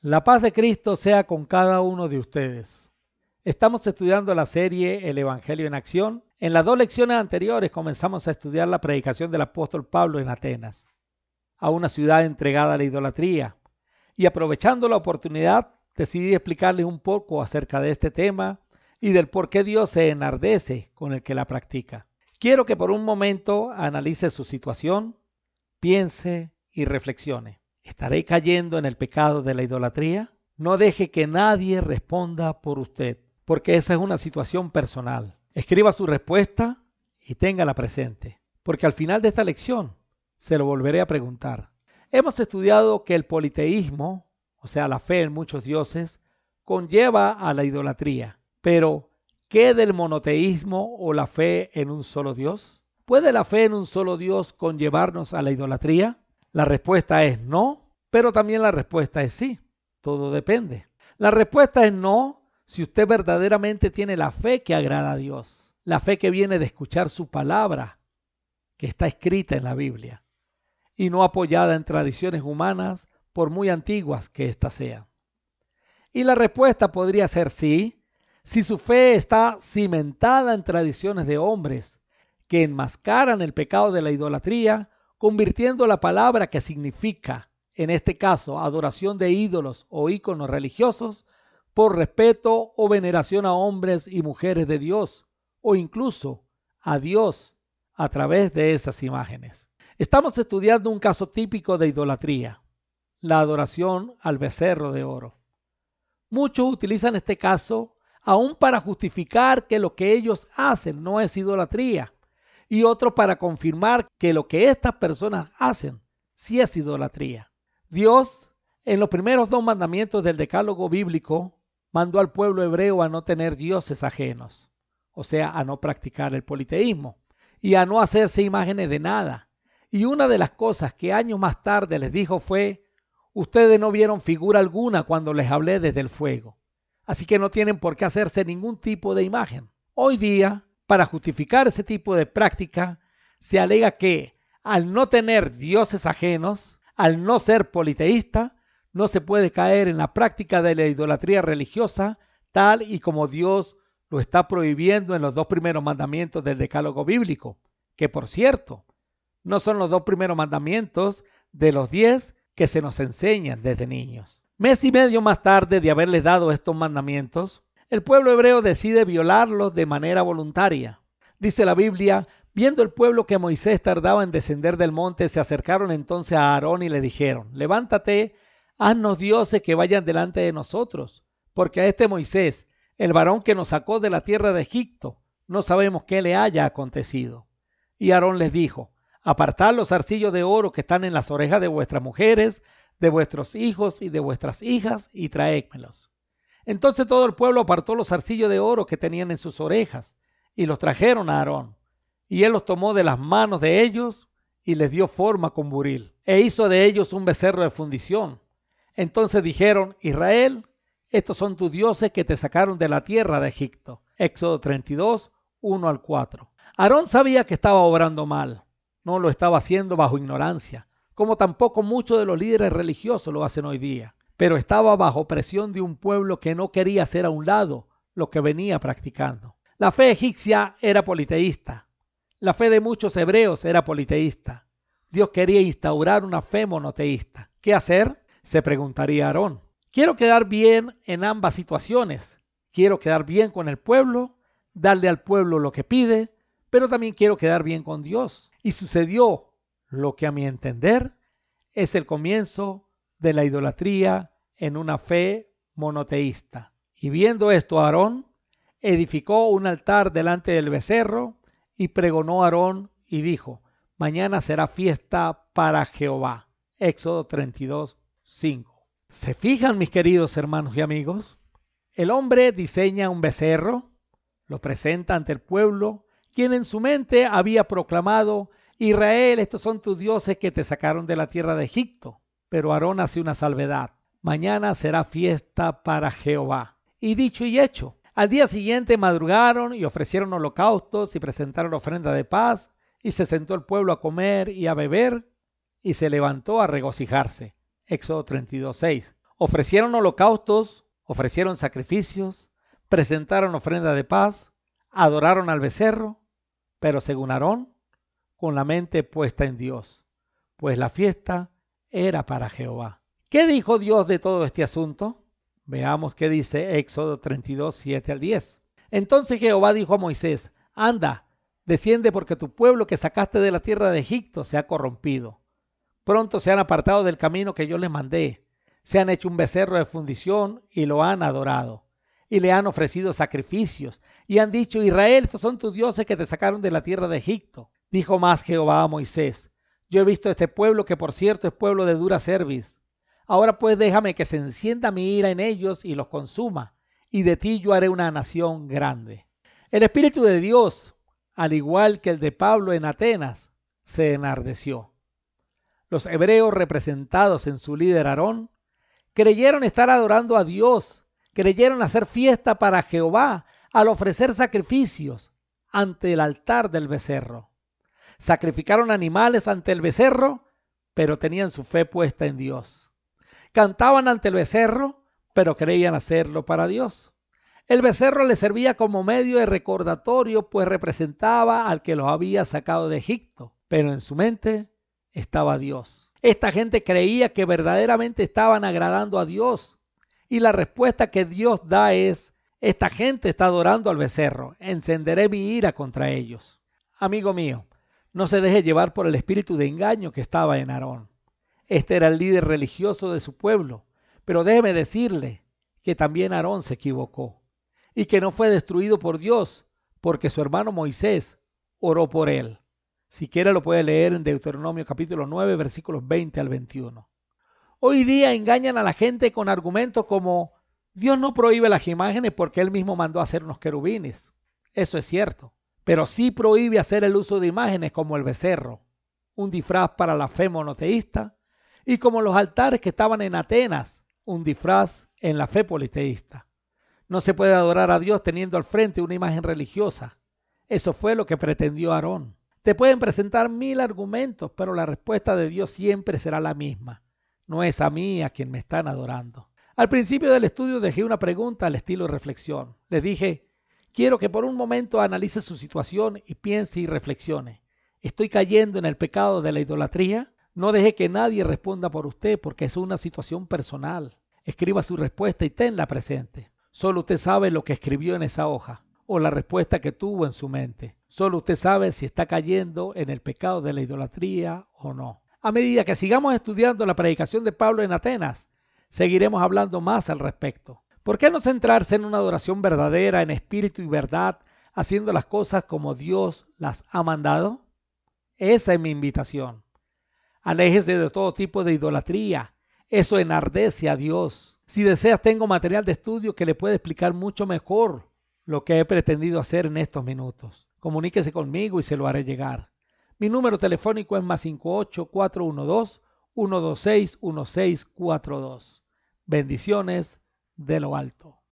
La paz de Cristo sea con cada uno de ustedes. Estamos estudiando la serie El Evangelio en Acción. En las 2 lecciones anteriores comenzamos a estudiar la predicación del apóstol Pablo en Atenas, a una ciudad entregada a la idolatría. Y aprovechando la oportunidad, decidí explicarles un poco acerca de este tema y del por qué Dios se enardece con el que la practica. Quiero que por un momento analice su situación, piense y reflexione. ¿Estaré cayendo en el pecado de la idolatría? No deje que nadie responda por usted, porque esa es una situación personal. Escriba su respuesta y téngala presente, porque al final de esta lección se lo volveré a preguntar. Hemos estudiado que el politeísmo, o sea, la fe en muchos dioses, conlleva a la idolatría. Pero, ¿qué del monoteísmo o la fe en un solo Dios? ¿Puede la fe en un solo Dios conllevarnos a la idolatría? La respuesta es no, pero también la respuesta es sí. Todo depende. La respuesta es no si usted verdaderamente tiene la fe que agrada a Dios, la fe que viene de escuchar su palabra, que está escrita en la Biblia, y no apoyada en tradiciones humanas, por muy antiguas que éstas sean. Y la respuesta podría ser sí, si su fe está cimentada en tradiciones de hombres que enmascaran el pecado de la idolatría, convirtiendo la palabra que significa, en este caso, adoración de ídolos o íconos religiosos, por respeto o veneración a hombres y mujeres de Dios, o incluso a Dios a través de esas imágenes. Estamos estudiando un caso típico de idolatría, la adoración al becerro de oro. Muchos utilizan este caso aún para justificar que lo que ellos hacen no es idolatría, y otros para confirmar que lo que estas personas hacen sí es idolatría. Dios, en los primeros 2 mandamientos del Decálogo bíblico, mandó al pueblo hebreo a no tener dioses ajenos, o sea, a no practicar el politeísmo y a no hacerse imágenes de nada. Y una de las cosas que años más tarde les dijo fue: ustedes no vieron figura alguna cuando les hablé desde el fuego, así que no tienen por qué hacerse ningún tipo de imagen. Hoy día, para justificar ese tipo de práctica, se alega que al no tener dioses ajenos, al no ser politeísta, no se puede caer en la práctica de la idolatría religiosa, tal y como Dios lo está prohibiendo en los 2 primeros mandamientos del Decálogo bíblico, que por cierto, no son los 2 primeros mandamientos de los 10 que se nos enseñan desde niños. Mes y medio más tarde de haberles dado estos mandamientos, el pueblo hebreo decide violarlos de manera voluntaria. Dice la Biblia: viendo el pueblo que Moisés tardaba en descender del monte, se acercaron entonces a Aarón y le dijeron: levántate, haznos dioses que vayan delante de nosotros, porque a este Moisés, el varón que nos sacó de la tierra de Egipto, no sabemos qué le haya acontecido. Y Aarón les dijo: apartad los zarcillos de oro que están en las orejas de vuestras mujeres, de vuestros hijos y de vuestras hijas, y traédmelos. Entonces todo el pueblo apartó los zarcillos de oro que tenían en sus orejas, y los trajeron a Aarón. Y él los tomó de las manos de ellos, y les dio forma con buril, e hizo de ellos un becerro de fundición. Entonces dijeron: Israel, estos son tus dioses que te sacaron de la tierra de Egipto. Éxodo 32, 1 al 4. Aarón sabía que estaba obrando mal. No lo estaba haciendo bajo ignorancia, como tampoco muchos de los líderes religiosos lo hacen hoy día. Pero estaba bajo presión de un pueblo que no quería hacer a un lado lo que venía practicando. La fe egipcia era politeísta. La fe de muchos hebreos era politeísta. Dios quería instaurar una fe monoteísta. ¿Qué hacer?, se preguntaría Aarón. Quiero quedar bien en ambas situaciones. Quiero quedar bien con el pueblo, darle al pueblo lo que pide, pero también quiero quedar bien con Dios. Y sucedió lo que a mi entender es el comienzo de la idolatría en una fe monoteísta. Y viendo esto, Aarón edificó un altar delante del becerro y pregonó a Aarón y dijo: mañana será fiesta para Jehová. Éxodo 32, 5. ¿Se fijan, mis queridos hermanos y amigos? El hombre diseña un becerro, lo presenta ante el pueblo, quien en su mente había proclamado: Israel, estos son tus dioses que te sacaron de la tierra de Egipto. Pero Aarón hace una salvedad: mañana será fiesta para Jehová. Y dicho y hecho, al día siguiente madrugaron y ofrecieron holocaustos y presentaron ofrenda de paz, y se sentó el pueblo a comer y a beber, y se levantó a regocijarse. Éxodo 32, 6. Ofrecieron holocaustos, ofrecieron sacrificios, presentaron ofrenda de paz, adoraron al becerro, pero según Aarón, con la mente puesta en Dios, pues la fiesta era para Jehová. ¿Qué dijo Dios de todo este asunto? Veamos qué dice Éxodo 32, 7 al 10. Entonces Jehová dijo a Moisés: anda, desciende, porque tu pueblo que sacaste de la tierra de Egipto se ha corrompido. Pronto se han apartado del camino que yo les mandé. Se han hecho un becerro de fundición y lo han adorado. Y le han ofrecido sacrificios. Y han dicho: Israel, estos son tus dioses que te sacaron de la tierra de Egipto. Dijo más Jehová a Moisés: yo he visto este pueblo, que por cierto es pueblo de dura cerviz. Ahora pues déjame que se encienda mi ira en ellos y los consuma. Y de ti yo haré una nación grande. El Espíritu de Dios, al igual que el de Pablo en Atenas, se enardeció. Los hebreos, representados en su líder Aarón, creyeron estar adorando a Dios, creyeron hacer fiesta para Jehová al ofrecer sacrificios ante el altar del becerro. Sacrificaron animales ante el becerro, pero tenían su fe puesta en Dios. Cantaban ante el becerro, pero creían hacerlo para Dios. El becerro les servía como medio de recordatorio, pues representaba al que los había sacado de Egipto, pero en su mente estaba Dios. Esta gente creía que verdaderamente estaban agradando a Dios, y la respuesta que Dios da es: esta gente está adorando al becerro, encenderé mi ira contra ellos. Amigo mío, no se deje llevar por el espíritu de engaño que estaba en Aarón. Este era el líder religioso de su pueblo, pero déjeme decirle que también Aarón se equivocó y que no fue destruido por Dios, porque su hermano Moisés oró por él. Si quiere lo puede leer en Deuteronomio capítulo 9, versículos 20 al 21. Hoy día engañan a la gente con argumentos como: Dios no prohíbe las imágenes porque Él mismo mandó a hacer unos querubines. Eso es cierto, pero sí prohíbe hacer el uso de imágenes como el becerro, un disfraz para la fe monoteísta, y como los altares que estaban en Atenas, un disfraz en la fe politeísta. No se puede adorar a Dios teniendo al frente una imagen religiosa. Eso fue lo que pretendió Aarón. Te pueden presentar 1000 argumentos, pero la respuesta de Dios siempre será la misma: no es a mí a quien me están adorando. Al principio del estudio dejé una pregunta al estilo de reflexión. Les dije: quiero que por un momento analice su situación y piense y reflexione. ¿Estoy cayendo en el pecado de la idolatría? No deje que nadie responda por usted, porque es una situación personal. Escriba su respuesta y tenla presente. Solo usted sabe lo que escribió en esa hoja, o la respuesta que tuvo en su mente. Solo usted sabe si está cayendo en el pecado de la idolatría o no. A medida que sigamos estudiando la predicación de Pablo en Atenas, seguiremos hablando más al respecto. ¿Por qué no centrarse en una adoración verdadera, en espíritu y verdad, haciendo las cosas como Dios las ha mandado? Esa es mi invitación. Aléjese de todo tipo de idolatría. Eso enardece a Dios. Si deseas, tengo material de estudio que le puede explicar mucho mejor lo que he pretendido hacer en estos minutos. Comuníquese conmigo y se lo haré llegar. Mi número telefónico es +58 412 126 1642. Bendiciones de lo alto.